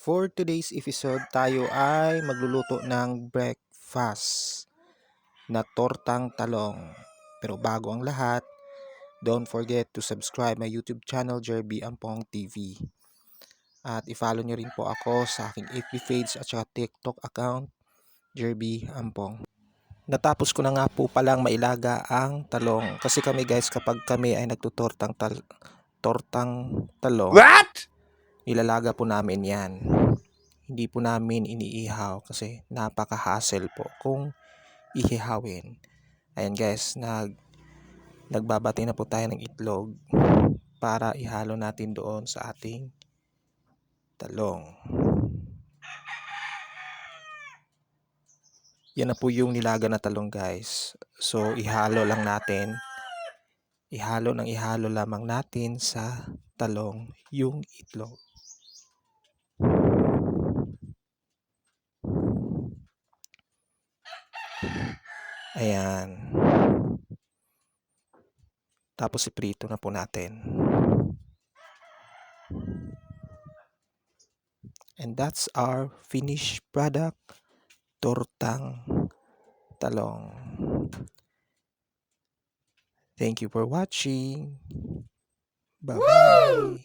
For today's episode, tayo ay magluluto ng breakfast na tortang talong. Pero bago ang lahat, don't forget to subscribe my YouTube channel, Jerby Ampong TV. At i-follow nyo rin po ako sa aking FB page at saka TikTok account, Jerby Ampong. Natapos ko na nga po palang mailaga ang talong. Kasi kami guys, kapag kami ay nagtutortang tortang talong, What? ilalaga po namin yan. Hindi po namin iniihaw kasi napaka-hassle po kung ihihawin. Ayan guys, nagbabati na po tayo ng itlog para ihalo natin doon sa ating talong. Yan na po yung nilaga na talong guys. So ihalo lang natin. Ihalo lamang natin sa talong yung itlog. Ayan. Tapos iprito na po natin. And that's our finished product, tortang talong. Thank you for watching. Bye-bye.